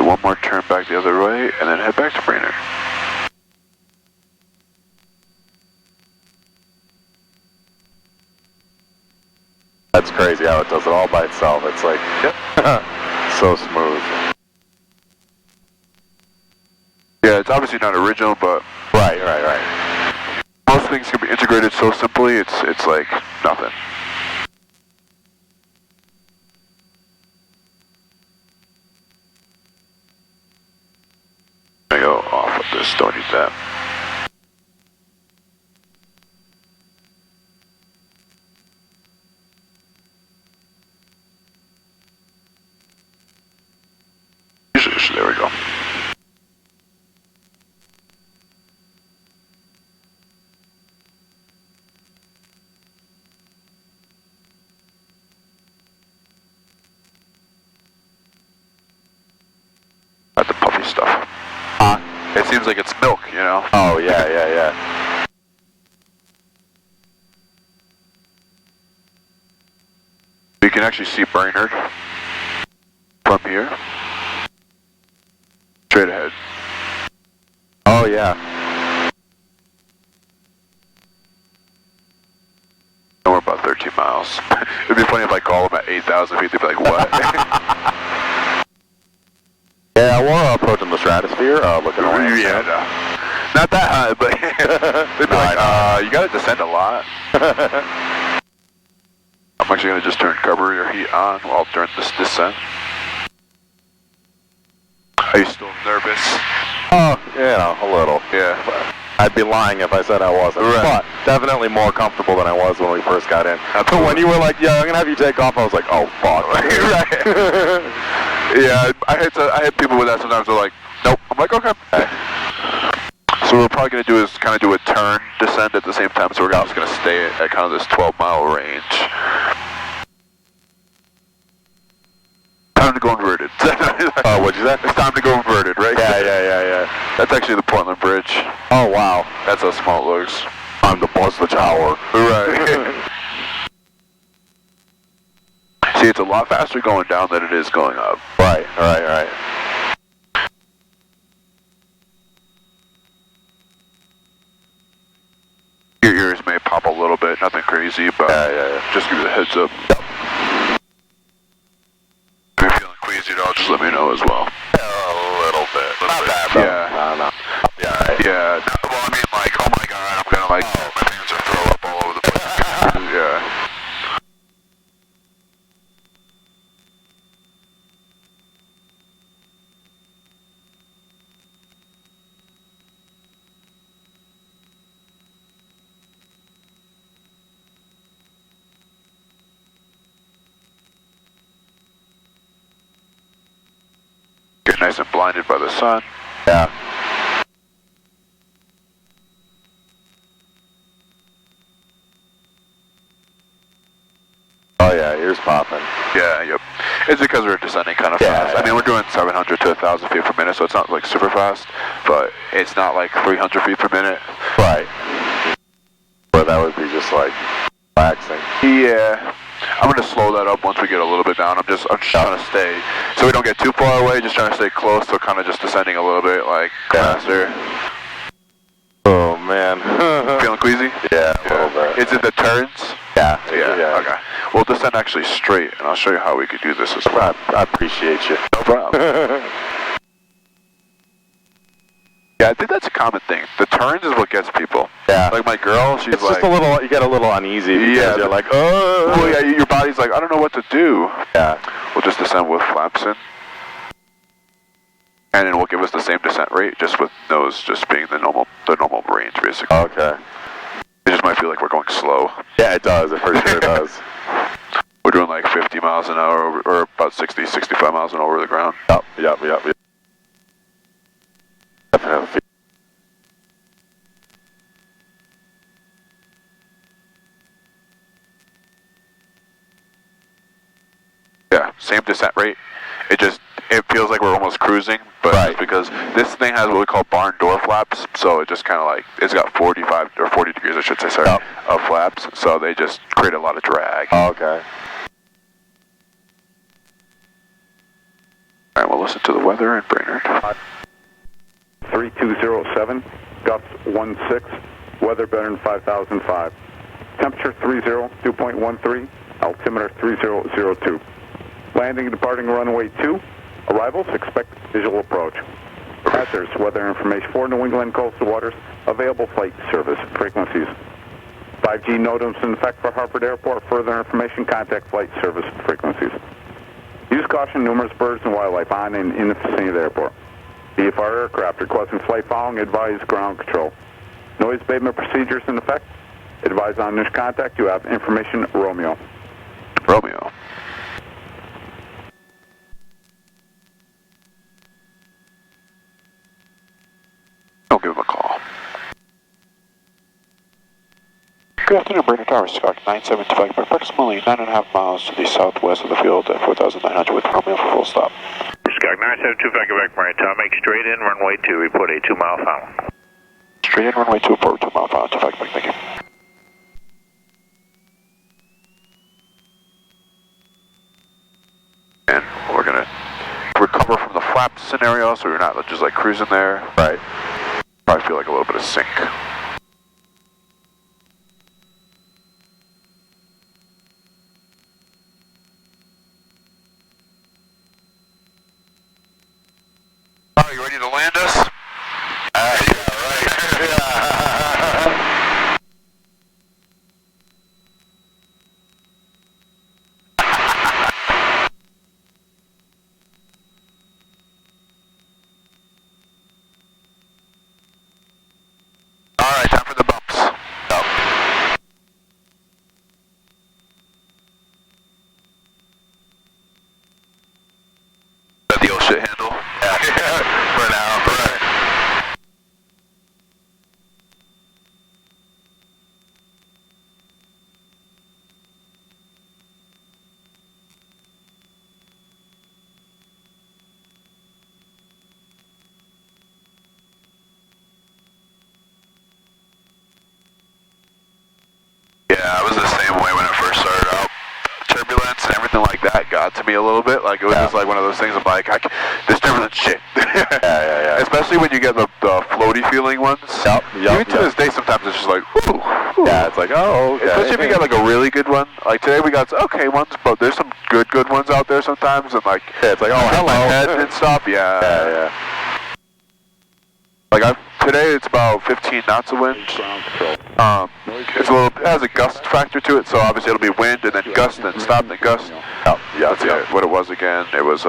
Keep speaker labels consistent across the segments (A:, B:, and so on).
A: one more turn back the other way, and then head back to Brainerd.
B: That's crazy how it does it all by itself. It's like,
A: yep.
B: So smooth.
A: Yeah, it's obviously not original, but
B: Right.
A: most things can be integrated so simply, it's like nothing. I go off with this, don't need that. There we go. Got the puffy stuff. It seems like it's milk, you know?
B: Oh, yeah.
A: You can actually see Brainerd from here. Straight ahead.
B: Oh, yeah.
A: And we're about 13 miles. It'd be funny if I call them at 8,000 feet, they'd be like, what?
B: Yeah, we're approaching the stratosphere, looking around.
A: Yeah, no. Not that high, but they'd be like, you gotta descend a lot. I'm actually gonna just turn carburetor heat on while during this descent. Are you still nervous?
B: Oh, a little.
A: Yeah.
B: I'd be lying if I said I wasn't.
A: Right.
B: But definitely more comfortable than I was when we first got in.
A: Absolutely.
B: When you were like, yeah, I'm going to have you take off, I was like, oh, fuck.
A: Right. Yeah, I hit people with that sometimes. They're like, nope. I'm like, okay. So what we're probably going to do is kind of do a turn descent at the same time. So we're just going to stay at kind of this 12-mile range. Time to go inverted.
B: What'd you say?
A: It's time to go inverted, right?
B: Yeah.
A: That's actually the Portland Bridge.
B: Oh, wow.
A: That's how small it looks.
B: Time to buzz the tower.
A: Right. See, it's a lot faster going down than it is going up.
B: Right.
A: Your ears may pop a little bit, nothing crazy, but just give you the heads up. If you're feeling queasy at all, just let me know as well.
B: A little bit. Not bad, bro.
A: Yeah.
B: No. Yeah.
A: Yeah. Well, I mean, like, oh my god, I'm gonna, like, my fingers are throw up all over the place. Yeah. Get nice and blinded by the sun.
B: Yeah. Oh yeah, ears popping.
A: Yeah, yep. It's because we're descending kind of fast. I mean, we're doing 700 to 1,000 feet per minute, so it's not like super fast, but it's not like 300 feet per minute.
B: Right. But that would be just like relaxing.
A: Yeah. I'm gonna slow that up once we get a little bit down. I'm just trying to stay, so we don't get too far away. Just trying to stay close, so kind of just descending a little bit, like faster.
B: Oh man.
A: Feeling queasy?
B: Yeah, a little bit.
A: Is it the turns?
B: Yeah.
A: Okay. We'll descend actually straight, and I'll show you how we could do this as well.
B: I appreciate you.
A: No problem. Yeah, I think that's a common thing. The turns is what gets people.
B: Yeah.
A: Like my girl, she's
B: it's
A: like...
B: just a little, you get a little uneasy because you're like, oh.
A: Well, yeah, your body's like, I don't know what to do.
B: Yeah.
A: We'll just descend with flaps in. And then we'll give us the same descent rate, just with nose just being the normal range, basically.
B: Okay.
A: It just might feel like we're going slow.
B: Yeah, it does. It for sure does.
A: We're doing like 50 miles an hour, or about 60, 65 miles an hour over the ground.
B: Yep. Definitely.
A: Yeah, same descent rate. It feels like we're almost cruising, but it's because this thing has what we call barn door flaps, so it just kind of like, it's got 45 or 40 degrees, I should say, sorry, of flaps, so they just create a lot of drag.
B: Oh, okay.
A: Alright, we'll listen to the weather in Brainerd.
C: 3207, gusts 16, weather better than 5005. Temperature 30, dew point 13, altimeter 3002. Landing and departing runway 2. Arrivals, expect visual approach. Hazards, weather information for New England coastal waters, available flight service frequencies. 5G NOTAMs in effect for Hartford Airport. Further information, contact flight service frequencies. Use caution, numerous birds and wildlife on and in the vicinity of the airport. VFR aircraft requesting flight following, advise ground control. Noise abatement procedures in effect. Advise on initial contact. You have information, Romeo.
A: Romeo. Don't give him a call. Good afternoon, Brainerd Tower, Scott 975, approximately 9.5 miles to the southwest of the field at 4,900 with Romeo for full stop.
D: Scott 972, Quebec Marine Tower, make straight in, runway 2, report a 2-mile final.
A: Straight in, runway 2, report 2 mile final to Quebec, thank you. And we're going to recover from the flap scenario so we're not just like cruising there.
B: Right.
A: Probably feel like a little bit of sink. Are you ready to land us?
B: Yeah, right.
A: Alright, time for the bumps. Go. Is that the old shit handle?
B: Yeah. For now, right.
A: Yeah, I was the same way when I first started out. Turbulence and everything like that got to me a little bit. Like, it was just like one of those things of like, this turbulence shit.
B: Yeah.
A: Especially when you get the floaty feeling ones.
B: Yep.
A: Even to this day, sometimes it's just like, ooh.
B: Yeah, it's like, oh, okay.
A: Especially if you get like a really good one. Like today we got okay ones, but there's some good ones out there sometimes. And like,
B: Yeah, it's like, oh, hello.
A: my head and stuff.
B: Yeah.
A: Like today it's about 15 knots of wind.
C: Ground control.
A: It's a little, it has a gust factor to it, so obviously it'll be wind and then gust and then stop and then gust.
B: Yeah,
A: That's what it was again. It was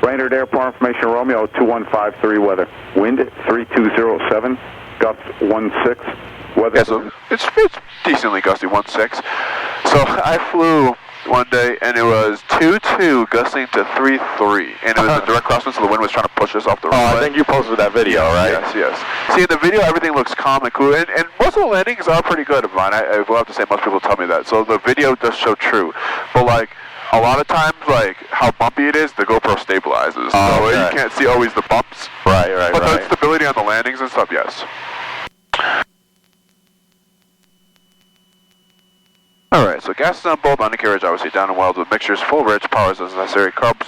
C: Brainerd Airport information, Romeo 2153 weather. Wind 3207, gusts 16, weather.
A: yeah, so it's decently gusty, 1.6. So I flew one day and it was 2.2 gusting to 3.3, and it was a direct crosswind, so the wind was trying to push us off the runway.
B: Oh, I think you posted that video, right?
A: Yes. See, in the video, everything looks calm and cool, and most of the landings are pretty good of mine. I will have to say, most people tell me that. So the video does show true. But, like, a lot of times, like, how bumpy it is, the GoPro stabilizes.
B: Oh,
A: so
B: okay.
A: you can't see always the bumps.
B: Right.
A: But the stability on the landings and stuff, yes. Alright, so gas is on both, undercarriage obviously down and weld with mixtures, full rich, powers as necessary, carb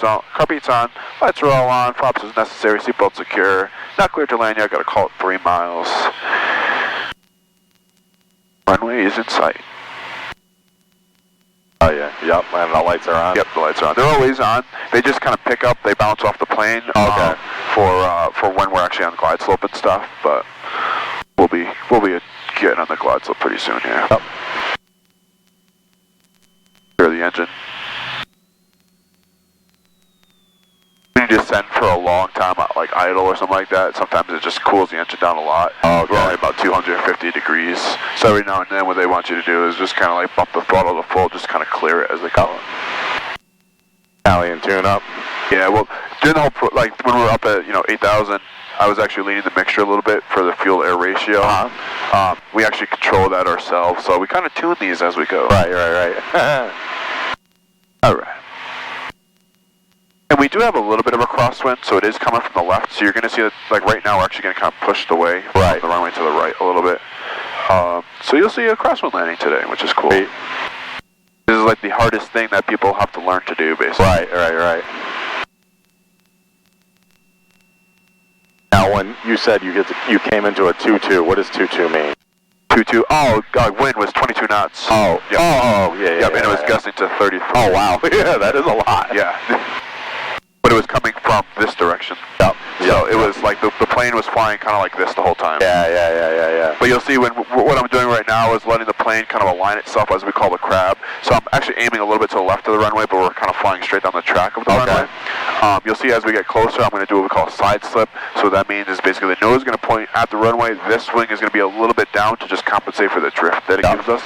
A: beats on, lights are all on, flaps as necessary, seatbelt secure, not clear to land yet, gotta call it 3 miles. Runway is in sight.
B: Oh, yeah. Yep, and the lights are on.
A: Yep, the lights are on. They're always on. They just kind of pick up, they bounce off the plane for when we're actually on glide slope and stuff, but we'll be getting on the glide slope pretty soon here.
B: Yep.
A: The engine. When you descend for a long time, like idle or something like that, sometimes it just cools the engine down a lot.
B: Oh, okay.
A: We're only about 250 degrees. So every now and then what they want you to do is just kind of like bump the throttle to full, just kind of clear it as they call it.
B: Italian tune-up.
A: Yeah, well, during the whole, like when we were up at, 8,000, I was actually leaning the mixture a little bit for the fuel-air ratio. We actually control that ourselves, so we kind of tune these as we go.
B: Right.
A: Alright. And we do have a little bit of a crosswind, so it is coming from the left, so you're going to see that, like right now, we're actually going to kind of push the way from the runway to the right a little bit. So you'll see a crosswind landing today, which is cool.
B: Great.
A: This is like the hardest thing that people have to learn to do, basically.
B: Right. Now, when you said you came into a 2-2, what does 2-2 mean?
A: 2-2. Oh, wind was 22 knots.
B: Oh,
A: yep.
B: yeah.
A: And it was gusting to 33.
B: Oh, wow. Yeah, that is a lot.
A: Yeah. But it was coming from this direction.
B: Yep.
A: So it was like the plane was flying kind of like this the whole time.
B: Yeah.
A: But you'll see what I'm doing right now is letting the plane kind of align itself as we call the crab. So I'm actually aiming a little bit to the left of the runway, but we're kind of flying straight down the track of the runway. You'll see as we get closer, I'm going to do what we call a side slip. So what that means is basically the nose is going to point at the runway. This wing is going to be a little bit down to just compensate for the drift that it gives us.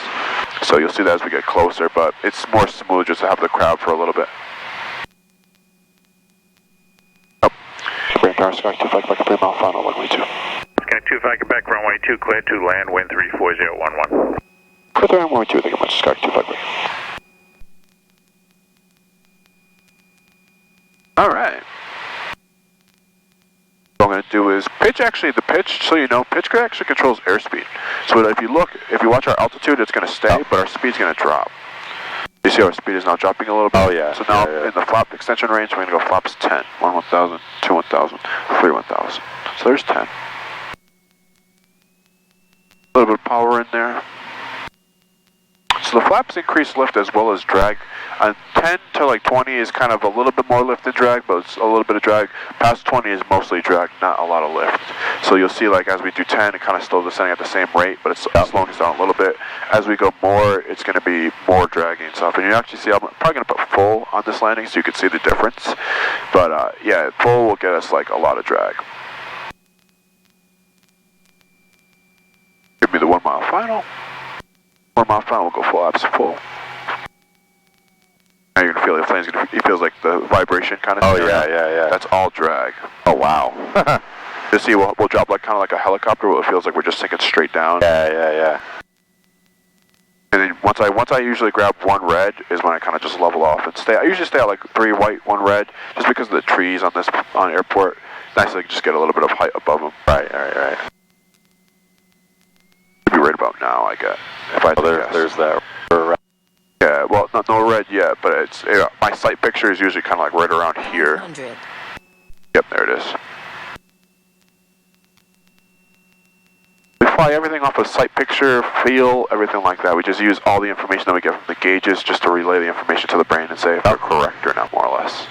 A: So you'll see that as we get closer, but it's more smooth just to have the crab for a little bit. Brain Sky 2 back 3 mile final, runway 2.
D: Sky 2 back runway 2, clear to land, wind 34011.
A: Clear to runway 2, thank you much, Sky 2 back. Alright. What I'm going to do is pitch, the pitch, so you know, pitch actually controls airspeed. So if you watch our altitude, it's going to stay, but our speed's going to drop. You see our speed is now dropping a little bit?
B: Oh, yeah.
A: So now in the flap extension range, we're going to go flaps 10. 1, 1000, 2, 1000, 3, 1000. So there's 10. A little bit of power in there. So the flaps increase lift as well as drag. 10 to like 20 is kind of a little bit more lift than drag, but it's a little bit of drag. Past 20 is mostly drag, not a lot of lift. So you'll see like as we do 10, it kind of still descending at the same rate, but it's slowing us down a little bit. As we go more, it's going to be more dragging and stuff. And you actually see, I'm probably going to put full on this landing so you can see the difference. But yeah, full will get us like a lot of drag. Give me the 1 mile final. 1 mile final, we'll go full laps full. Now you're going to feel the plane's going to, it feels like the vibration kind of thing.
B: Oh, yeah.
A: That's all drag.
B: Oh, wow.
A: You see, we'll drop like kind of like a helicopter where it feels like we're just sinking straight down.
B: Yeah.
A: And then once I usually grab 1 red is when I kind of just level off and stay. I usually stay at like 3 white, 1 red, just because of the trees on airport. Nice to just get a little bit of height above them.
B: Right.
A: Be right about now, I get. If I
B: there's that.
A: Yeah, well, no red yet, but it's my sight picture is usually kind of like right around here.
E: 100.
A: Yep, there it is. We fly everything off of sight picture, feel, everything like that. We just use all the information that we get from the gauges just to relay the information to the brain and say if they're correct or not, more or less.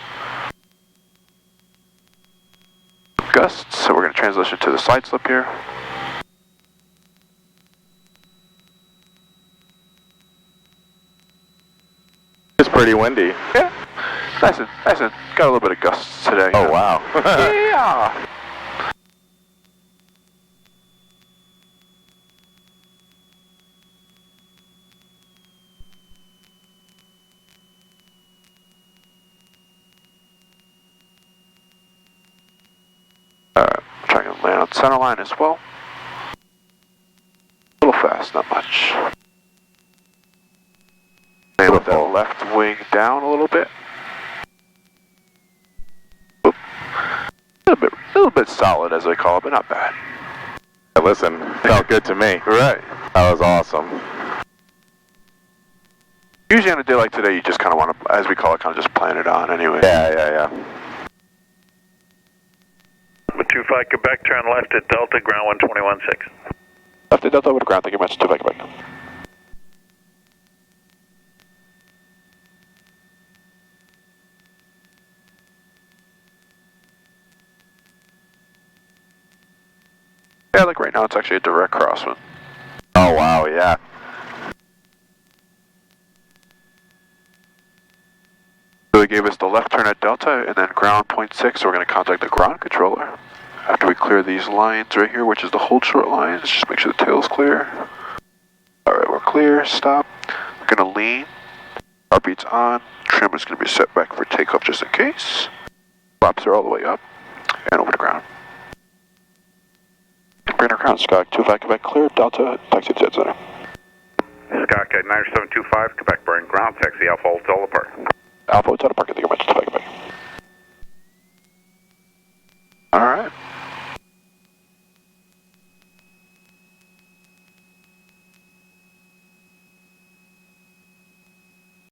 A: Gusts, so we're going to transition to the side slip here.
B: It's pretty windy.
A: Yeah, nice and got a little bit of gusts today.
B: Oh, wow.
A: Yeah. Trying to land on center line as well. A little fast, not much. And with that left wing down a little bit. Oop. A little bit solid as they call it, but not bad.
B: Hey, listen, felt good to me.
A: Right.
B: That was awesome.
A: Usually on a day like today, you just kind of want to, as we call it, kind of just plan it on anyway.
B: Yeah.
D: 25 Quebec, turn left at Delta, ground 121.6.
A: Left at Delta over to ground, thank you much, 25 Quebec. Yeah, like right now it's actually a direct crosswind.
B: Oh, wow, yeah.
A: So they gave us the left turn at Delta and then ground 0.6, so we're going to contact the ground controller. After we clear these lines right here, which is the hold short lines, just make sure the tail's clear. Alright, we're clear, stop. We're going to lean. Heartbeat's on. Trim is going to be set back for takeoff just in case. Flaps are all the way up. And over to ground. Brainard ground, Sky 25 Quebec clear, Delta, taxi to dead center.
C: Sky 9725, Quebec Brain ground, taxi Alpha Hotel Park.
A: Alpha Hotel Park, I think I'm at 25